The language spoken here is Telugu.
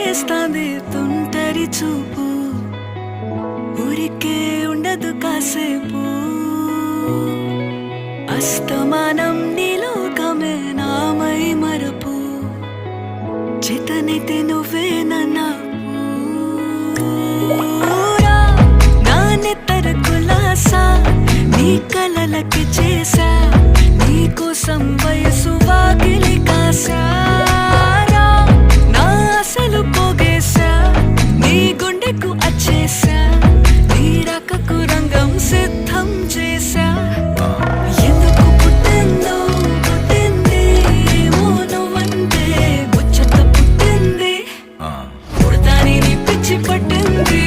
చేస్తాంది తుంటరి చూపు, ఊరికే ఉండదు కాసేపు. అస్తమానం నీలోకమే నామై మరపు, చేతనైతే నువ్వే